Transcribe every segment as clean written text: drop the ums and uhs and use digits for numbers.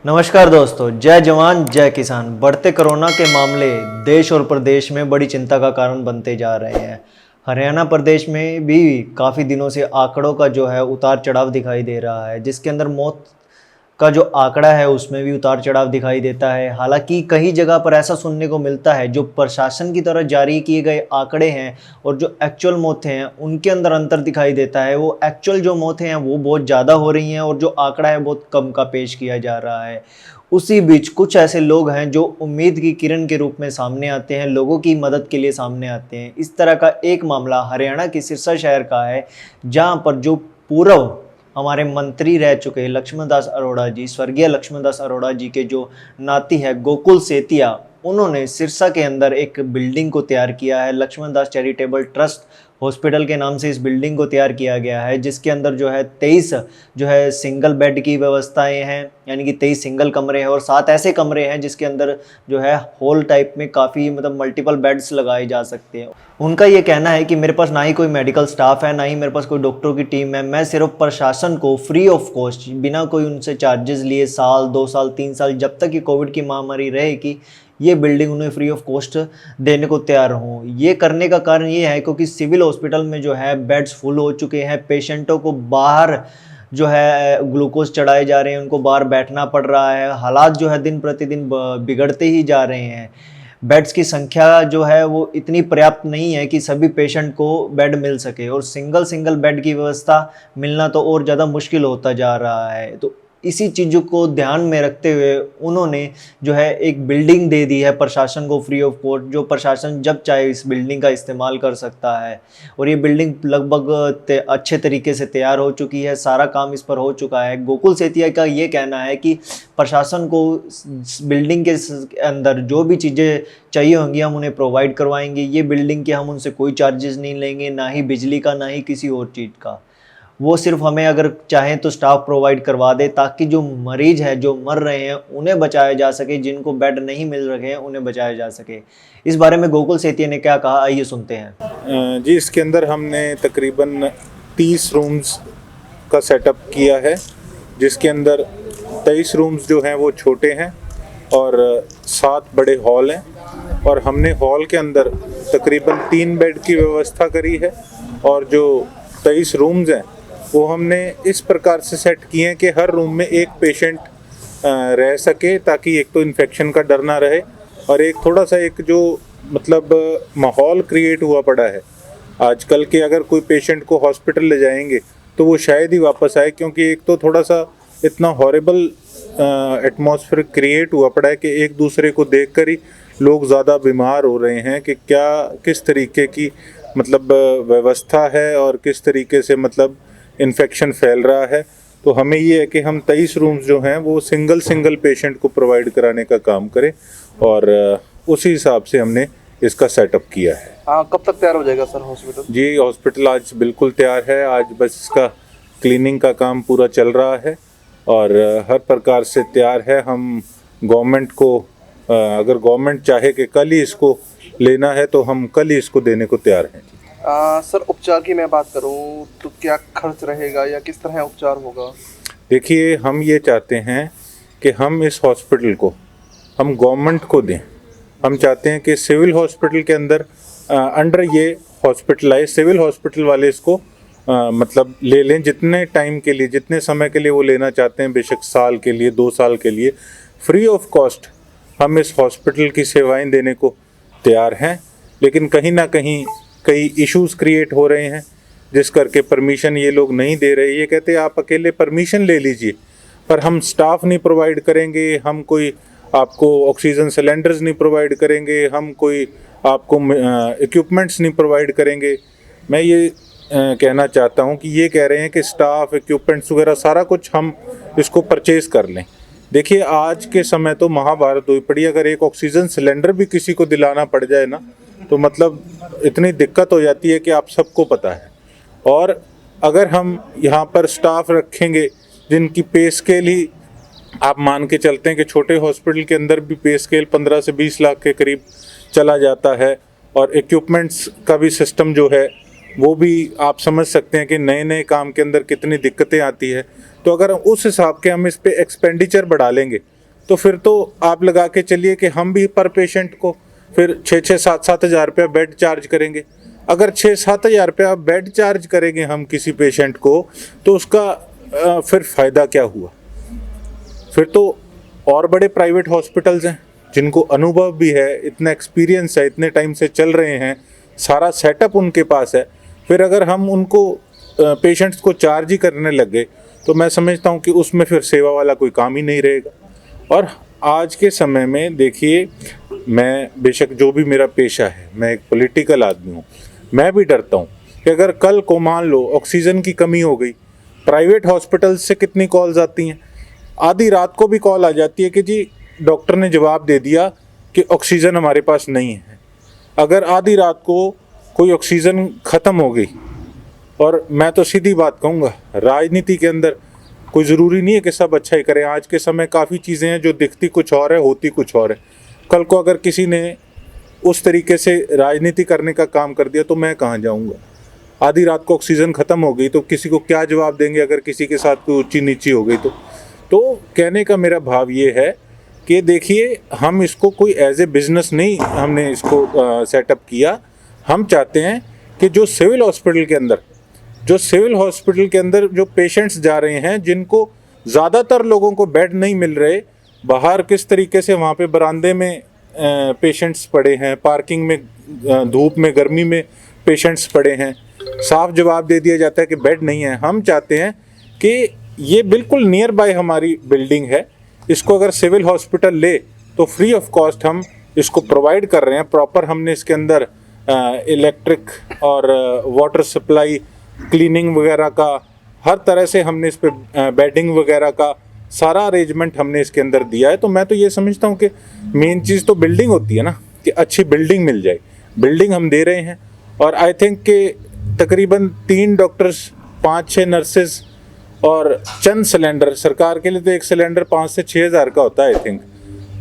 नमस्कार दोस्तों, जय जवान जय किसान। बढ़ते कोरोना के मामले देश और प्रदेश में बड़ी चिंता का कारण बनते जा रहे हैं। हरियाणा प्रदेश में भी काफ़ी दिनों से आंकड़ों का जो है उतार चढ़ाव दिखाई दे रहा है, जिसके अंदर मौत का जो आंकड़ा है उसमें भी उतार चढ़ाव दिखाई देता है। हालांकि कई जगह पर ऐसा सुनने को मिलता है जो प्रशासन की तरफ जारी किए गए आंकड़े हैं और जो एक्चुअल मौतें हैं उनके अंदर अंतर दिखाई देता है। वो एक्चुअल जो मौतें हैं वो बहुत ज़्यादा हो रही हैं और जो आंकड़ा है बहुत कम का पेश किया जा रहा है। उसी बीच कुछ ऐसे लोग हैं जो उम्मीद की किरण के रूप में सामने आते हैं, लोगों की मदद के लिए सामने आते हैं। इस तरह का एक मामला हरियाणा के सिरसा शहर का है, जहाँ पर जो पूर्व हमारे मंत्री रह चुके लक्ष्मण दास अरोड़ा जी, स्वर्गीय लक्ष्मण दास अरोड़ा जी के जो नाती है गोकुल सेतिया, उन्होंने सिरसा के अंदर एक बिल्डिंग को तैयार किया है। Laxman Das charitable trust hospital के नाम से इस बिल्डिंग को तैयार किया गया है, जिसके अंदर जो है 23 जो है सिंगल बेड की व्यवस्थाएं हैं, यानी कि 23 सिंगल कमरे हैं और 7 ऐसे कमरे हैं जिसके अंदर जो है हॉल टाइप में काफ़ी मल्टीपल बेड्स लगाए जा सकते हैं। उनका ये कहना है कि मेरे पास ना ही कोई मेडिकल स्टाफ है, ना ही मेरे पास कोई डॉक्टरों की टीम है। मैं सिर्फ प्रशासन को फ्री ऑफ कॉस्ट, बिना कोई उनसे चार्जेस लिए, साल 2 साल 3 साल जब तक कि कोविड की महामारी रहेगी, ये बिल्डिंग उन्हें फ्री ऑफ कॉस्ट देने को तैयार हूँ। ये करने का कारण ये है क्योंकि सिविल हॉस्पिटल में जो है बेड्स फुल हो चुके हैं। पेशेंटों को बाहर जो है ग्लूकोज चढ़ाए जा रहे हैं, उनको बाहर बैठना पड़ रहा है। हालात जो है दिन प्रतिदिन बिगड़ते ही जा रहे हैं। बेड्स की संख्या जो है वो इतनी पर्याप्त नहीं है कि सभी पेशेंट को बेड मिल सके, और सिंगल बेड की व्यवस्था मिलना तो और ज़्यादा मुश्किल होता जा रहा है। तो इसी चीज़ों को ध्यान में रखते हुए उन्होंने जो है एक बिल्डिंग दे दी है प्रशासन को फ्री ऑफ कॉस्ट, जो प्रशासन जब चाहे इस बिल्डिंग का इस्तेमाल कर सकता है। और ये बिल्डिंग लगभग अच्छे तरीके से तैयार हो चुकी है, सारा काम इस पर हो चुका है। गोकुल सेतिया का ये कहना है कि प्रशासन को बिल्डिंग के अंदर जो भी चीज़ें चाहिए होंगी हम उन्हें प्रोवाइड करवाएंगे। ये बिल्डिंग के हम उनसे कोई चार्जेस नहीं लेंगे, ना ही बिजली का, ना ही किसी और चीज़ का। वो सिर्फ हमें अगर चाहें तो स्टाफ प्रोवाइड करवा दे, ताकि जो मरीज है जो मर रहे हैं उन्हें बचाया जा सके, जिनको बेड नहीं मिल रहे हैं उन्हें बचाया जा सके। इस बारे में गोकुल सेतिया ने क्या कहा, आइए सुनते हैं। जी, इसके अंदर हमने तकरीबन 30 रूम्स का सेटअप किया है, जिसके अंदर 23 रूम्स जो हैं वो छोटे हैं और 7 बड़े हॉल हैं। और हमने हॉल के अंदर तकरीबन 3 बेड की व्यवस्था करी है और जो 23 रूम्स हैं वो हमने इस प्रकार से सेट किए हैं कि हर रूम में एक पेशेंट रह सके, ताकि एक तो इन्फेक्शन का डर ना रहे और एक थोड़ा सा एक जो माहौल क्रिएट हुआ पड़ा है आजकल के, अगर कोई पेशेंट को हॉस्पिटल ले जाएंगे तो वो शायद ही वापस आए, क्योंकि एक तो थोड़ा सा इतना हॉरिबल एटमॉस्फेयर क्रिएट हुआ पड़ा है कि एक दूसरे को देखकर ही लोग ज़्यादा बीमार हो रहे हैं कि क्या किस तरीके की व्यवस्था है और किस तरीके से इन्फेक्शन फैल रहा है। तो हमें ये है कि हम 23 रूम्स जो हैं वो सिंगल पेशेंट को प्रोवाइड कराने का काम करें और उसी हिसाब से हमने इसका सेटअप किया है। कब तक तैयार हो जाएगा सर हॉस्पिटल? जी, हॉस्पिटल आज बिल्कुल तैयार है। आज बस इसका क्लीनिंग का काम पूरा चल रहा है और हर प्रकार से तैयार है। हम गवर्नमेंट को अगर गवर्नमेंट चाहे कि कल ही इसको लेना है तो हम कल ही इसको देने को तैयार हैं। सर, उपचार की मैं बात करूं तो क्या खर्च रहेगा या किस तरह उपचार होगा? देखिए, हम ये चाहते हैं कि हम इस हॉस्पिटल को हम गवर्नमेंट को दें। हम चाहते हैं कि सिविल हॉस्पिटल के अंदर अंडर ये हॉस्पिटल आए, सिविल हॉस्पिटल वाले इसको ले लें जितने टाइम के लिए, जितने समय के लिए वो लेना चाहते हैं, बेशक साल के लिए 2 साल के लिए, फ्री ऑफ कॉस्ट हम इस हॉस्पिटल की सेवाएं देने को तैयार हैं। लेकिन कहीं ना कहीं कई इश्यूज़ क्रिएट हो रहे हैं जिस करके परमिशन ये लोग नहीं दे रहे। ये कहते हैं आप अकेले परमिशन ले लीजिए, पर हम स्टाफ नहीं प्रोवाइड करेंगे, हम कोई आपको ऑक्सीजन सिलेंडर्स नहीं प्रोवाइड करेंगे, हम कोई आपको इक्विपमेंट्स नहीं प्रोवाइड करेंगे। मैं ये कहना चाहता हूँ कि ये कह रहे हैं कि स्टाफ, इक्विपमेंट्स वगैरह सारा कुछ हम इसको परचेज़ कर लें। देखिए, आज के समय तो महाभारत हुई पड़ी। अगर एक ऑक्सीजन सिलेंडर भी किसी को दिलाना पड़ जाए ना तो इतनी दिक्कत हो जाती है कि आप सबको पता है। और अगर हम यहाँ पर स्टाफ रखेंगे जिनकी पे स्केल ही आप मान के चलते हैं कि छोटे हॉस्पिटल के अंदर भी पे स्केल 15 से 20 लाख के करीब चला जाता है, और इक्विपमेंट्स का भी सिस्टम जो है वो भी आप समझ सकते हैं कि नए काम के अंदर कितनी दिक्कतें आती है। तो अगर उस हिसाब के हम इस पे एक्सपेंडिचर बढ़ा लेंगे तो फिर तो आप लगा के चलिए कि हम भी पर पेशेंट को फिर 6-7 हज़ार रुपया बेड चार्ज करेंगे। अगर 6-7 हज़ार रुपया बेड चार्ज करेंगे हम किसी पेशेंट को, तो उसका फिर फ़ायदा क्या हुआ? फिर तो और बड़े प्राइवेट हॉस्पिटल्स हैं जिनको अनुभव भी है, इतना एक्सपीरियंस है, इतने टाइम से चल रहे हैं, सारा सेटअप उनके पास है। फिर अगर हम उनको पेशेंट्स को चार्ज ही करने लग गए तो मैं समझता हूँ कि उसमें फिर सेवा वाला कोई काम ही नहीं रहेगा। और आज के समय में देखिए, मैं बेशक जो भी मेरा पेशा है, मैं एक पॉलिटिकल आदमी हूँ, मैं भी डरता हूँ कि अगर कल को मान लो ऑक्सीजन की कमी हो गई, प्राइवेट हॉस्पिटल से कितनी कॉल्स आती हैं, आधी रात को भी कॉल आ जाती है कि जी डॉक्टर ने जवाब दे दिया कि ऑक्सीजन हमारे पास नहीं है। अगर आधी रात को कोई ऑक्सीजन ख़त्म हो गई, और मैं तो सीधी बात कहूँगा, राजनीति के अंदर कोई ज़रूरी नहीं है कि सब अच्छा ही करें। आज के समय काफ़ी चीज़ें हैं जो दिखती कुछ और है, होती कुछ और है। कल को अगर किसी ने उस तरीके से राजनीति करने का काम कर दिया तो मैं कहाँ जाऊँगा? आधी रात को ऑक्सीजन ख़त्म हो गई तो किसी को क्या जवाब देंगे अगर किसी के साथ कोई ऊंची नीची हो गई तो कहने का मेरा भाव ये है कि देखिए, हम इसको कोई एज ए बिज़नेस नहीं हमने इसको सेटअप किया। हम चाहते हैं कि जो सिविल हॉस्पिटल के अंदर जो पेशेंट्स जा रहे हैं, जिनको ज़्यादातर लोगों को बेड नहीं मिल रहे, बाहर किस तरीके से वहाँ पे बरामदे में पेशेंट्स पड़े हैं, पार्किंग में धूप में गर्मी में पेशेंट्स पड़े हैं, साफ जवाब दे दिया जाता है कि बेड नहीं है। हम चाहते हैं कि ये बिल्कुल नियर बाय हमारी बिल्डिंग है, इसको अगर सिविल हॉस्पिटल ले तो फ्री ऑफ कॉस्ट हम इसको प्रोवाइड कर रहे हैं। प्रॉपर हमने इसके अंदर इलेक्ट्रिक और वाटर सप्लाई, क्लीनिंग वगैरह का हर तरह से हमने इस पे बेडिंग वगैरह का सारा अरेंजमेंट हमने इसके अंदर दिया है। तो मैं तो ये समझता हूँ कि मेन चीज़ तो बिल्डिंग होती है ना, कि अच्छी बिल्डिंग मिल जाए। बिल्डिंग हम दे रहे हैं और आई थिंक कि तकरीबन 3 डॉक्टर्स, 5-6 नर्सेज और चंद सिलेंडर, सरकार के लिए तो एक सिलेंडर 5 से 6 हज़ार का होता है आई थिंक।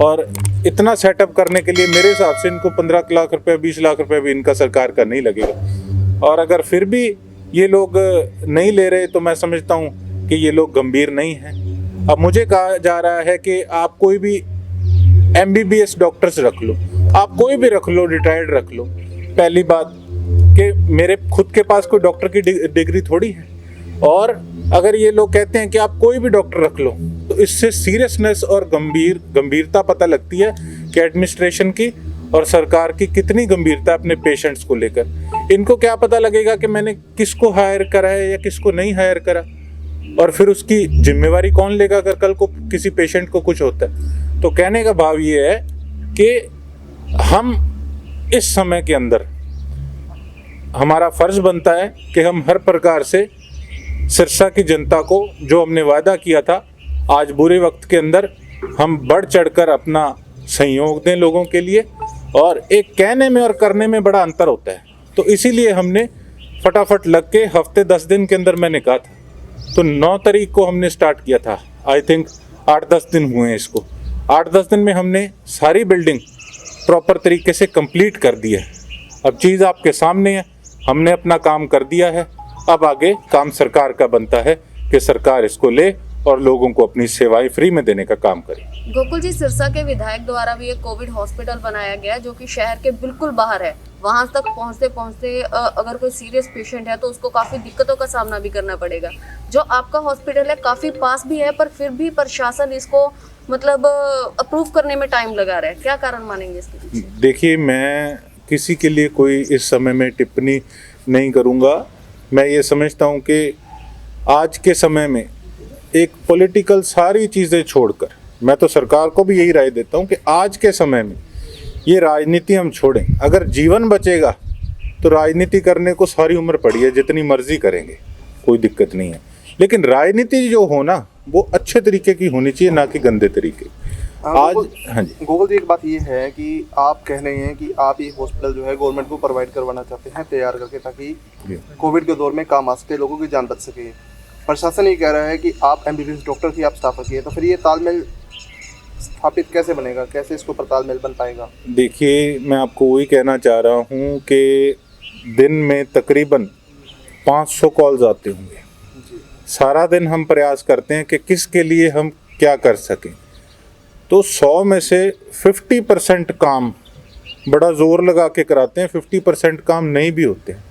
और इतना सेटअप करने के लिए मेरे हिसाब से इनको 15 लाख रुपए, 20 लाख रुपए भी इनका सरकार का नहीं लगेगा। और अगर फिर भी ये लोग नहीं ले रहे तो मैं समझता हूँ कि ये लोग गंभीर नहीं हैं। अब मुझे कहा जा रहा है कि आप कोई भी MBBS डॉक्टर्स रख लो, आप कोई भी रख लो, रिटायर्ड रख लो। पहली बात कि मेरे खुद के पास कोई डॉक्टर की डिग्री थोड़ी है। और अगर ये लोग कहते हैं कि आप कोई भी डॉक्टर रख लो, तो इससे सीरियसनेस और गंभीरता पता लगती है कि एडमिनिस्ट्रेशन की और सरकार की कितनी गंभीरता अपने पेशेंट्स को लेकर। इनको क्या पता लगेगा कि मैंने किसको हायर करा है या किसको नहीं हायर करा, और फिर उसकी जिम्मेवारी कौन लेगा अगर कल को किसी पेशेंट को कुछ होता है। तो कहने का भाव ये है कि हम इस समय के अंदर हमारा फर्ज बनता है कि हम हर प्रकार से सिरसा की जनता को जो हमने वादा किया था, आज बुरे वक्त के अंदर हम बढ़ चढ़कर अपना सहयोग दें लोगों के लिए। और एक कहने में और करने में बड़ा अंतर होता है, तो इसीलिए हमने फटाफट लग के हफ्ते 10 दिन के अंदर, मैंने कहा था तो 9 तारीख को हमने स्टार्ट किया था। आई थिंक 8-10 दिन हुए हैं इसको। 8-10 दिन में हमने सारी बिल्डिंग प्रॉपर तरीके से कंप्लीट कर दी है। अब चीज़ आपके सामने है, हमने अपना काम कर दिया है। अब आगे काम सरकार का बनता है कि सरकार इसको ले और लोगों को अपनी सेवाएं फ्री में देने का काम करे। गोकुल जी, सिरसा के विधायक द्वारा भी एक कोविड हॉस्पिटल बनाया गया जो कि शहर के बिल्कुल बाहर है। वहां तक पहुंचते पहुंचते अगर कोई सीरियस पेशेंट है तो उसको काफी दिक्कतों का सामना भी करना पड़ेगा। जो आपका हॉस्पिटल है काफी पास भी है, पर फिर भी प्रशासन इसको मतलब अप्रूव करने में टाइम लगा रहा है। क्या कारण मानेंगे इसके पीछे? देखिए, मैं किसी के लिए कोई इस समय में टिप्पणी नहीं करूँगा। मैं ये समझता हूँ कि आज के समय में एक पॉलिटिकल सारी चीज़ें छोड़कर, मैं तो सरकार को भी यही राय देता हूँ कि आज के समय में ये राजनीति हम छोड़ें। अगर जीवन बचेगा तो राजनीति करने को सारी उम्र पड़ी है, जितनी मर्जी करेंगे, कोई दिक्कत नहीं है। लेकिन राजनीति जो हो ना, वो अच्छे तरीके की होनी चाहिए, ना कि गंदे तरीके। आज हाँ जी गोकुल जी, एक बात ये है कि आप कह रहे हैं कि आप ये हॉस्पिटल जो है गवर्नमेंट को प्रोवाइड करवाना चाहते हैं तैयार करके, ताकि कोविड के दौर में काम आ सके, लोगों की जान बच सके। प्रशासन ये कह रहा है कि आप MBBS डॉक्टर की आप स्थापना किए, तो फिर ये तालमेल स्थापित कैसे बनेगा, कैसे इसके ऊपर तालमेल बन पाएगा? देखिए, मैं आपको वही कहना चाह रहा हूँ कि दिन में तकरीबन 500 कॉल्स आते होंगे। सारा दिन हम प्रयास करते हैं कि किसके लिए हम क्या कर सकें। तो 100 में से 50% काम बड़ा ज़ोर लगा के कराते हैं, 50% काम नहीं भी होते हैं।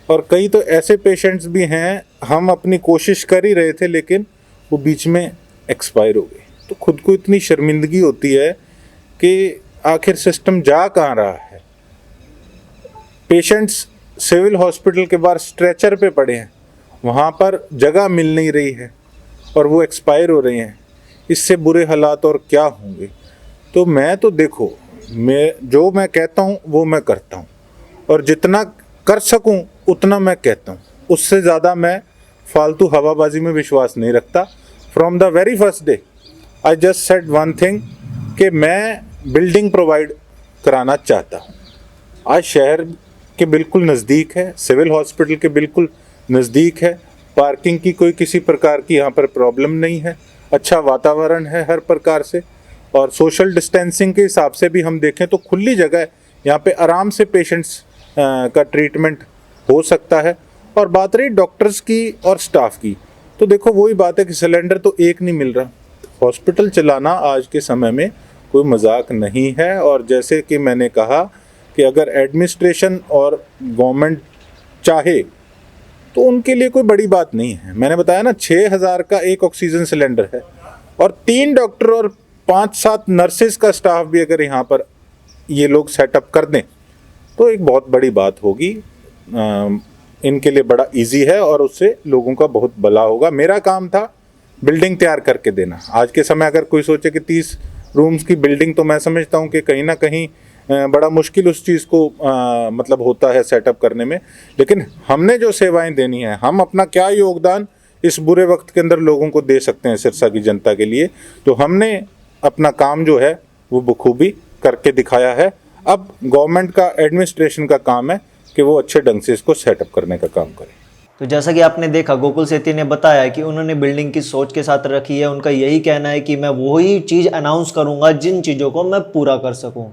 और कई तो ऐसे पेशेंट्स भी हैं, हम अपनी कोशिश कर ही रहे थे लेकिन वो बीच में एक्सपायर हो गए। तो खुद को इतनी शर्मिंदगी होती है कि आखिर सिस्टम जा कहाँ रहा है। पेशेंट्स सिविल हॉस्पिटल के बाहर स्ट्रेचर पे पड़े हैं, वहाँ पर जगह मिल नहीं रही है और वो एक्सपायर हो रहे हैं। इससे बुरे हालात और क्या होंगे। तो मैं तो देखो, मैं कहता हूँ वो मैं करता हूँ, और जितना कर सकूँ उतना मैं कहता हूँ। उससे ज़्यादा मैं फालतू हवाबाजी में विश्वास नहीं रखता। From the very first day I just said one thing कि मैं बिल्डिंग प्रोवाइड कराना चाहता हूँ। आज शहर के बिल्कुल नज़दीक है, सिविल हॉस्पिटल के बिल्कुल नज़दीक है, पार्किंग की कोई किसी प्रकार की यहाँ पर प्रॉब्लम नहीं है, अच्छा वातावरण है हर प्रकार से, और सोशल डिस्टेंसिंग के हिसाब से भी हम देखें तो खुली जगह है, यहाँ पे आराम से पेशेंट्स का ट्रीटमेंट हो सकता है। और बात रही डॉक्टर्स की और स्टाफ की, तो देखो वही बात है कि सिलेंडर तो एक नहीं मिल रहा। हॉस्पिटल चलाना आज के समय में कोई मजाक नहीं है। और जैसे कि मैंने कहा कि अगर एडमिनिस्ट्रेशन और गवर्नमेंट चाहे तो उनके लिए कोई बड़ी बात नहीं है। मैंने बताया ना 6000 का एक ऑक्सीजन सिलेंडर है, और 3 डॉक्टर और 5-7 नर्सेज का स्टाफ भी अगर यहाँ पर ये लोग सेटअप कर दें तो एक बहुत बड़ी बात होगी। इनके लिए बड़ा इजी है और उससे लोगों का बहुत भला होगा। मेरा काम था बिल्डिंग तैयार करके देना। आज के समय अगर कोई सोचे कि 30 रूम्स की बिल्डिंग, तो मैं समझता हूँ कि कहीं ना कहीं बड़ा मुश्किल उस चीज़ को मतलब होता है सेटअप करने में। लेकिन हमने जो सेवाएं देनी है, हम अपना क्या योगदान इस बुरे वक्त के अंदर लोगों को दे सकते हैं सिरसा की जनता के लिए, तो हमने अपना काम जो है वो बखूबी करके दिखाया है। अब गवर्नमेंट का, एडमिनिस्ट्रेशन का काम है कि वो अच्छे ढंग से इसको सेटअप करने का काम करे। तो जैसा कि आपने देखा, गोकुल सेठी ने बताया कि उन्होंने बिल्डिंग की सोच के साथ रखी है। उनका यही कहना है कि मैं वही चीज़ अनाउंस करूंगा जिन चीज़ों को मैं पूरा कर सकूं।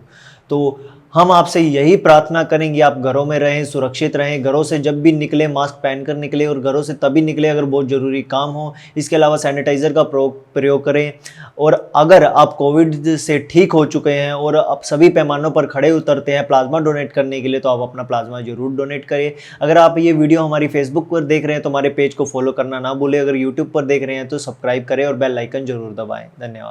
तो हम आपसे यही प्रार्थना करेंगे, आप घरों में रहें, सुरक्षित रहें, घरों से जब भी निकले मास्क पहनकर निकले, और घरों से तभी निकले अगर बहुत ज़रूरी काम हो। इसके अलावा सैनिटाइज़र का प्रयोग करें। और अगर आप कोविड से ठीक हो चुके हैं और आप सभी पैमानों पर खड़े उतरते हैं प्लाज्मा डोनेट करने के लिए, तो आप अपना प्लाज्मा जरूर डोनेट करें। अगर आप ये वीडियो हमारी फेसबुक पर देख रहे हैं तो हमारे पेज को फॉलो करना ना भूलें। अगर यूट्यूब पर देख रहे हैं तो सब्सक्राइब करें और बेल आइकन जरूर दबाएँ। धन्यवाद।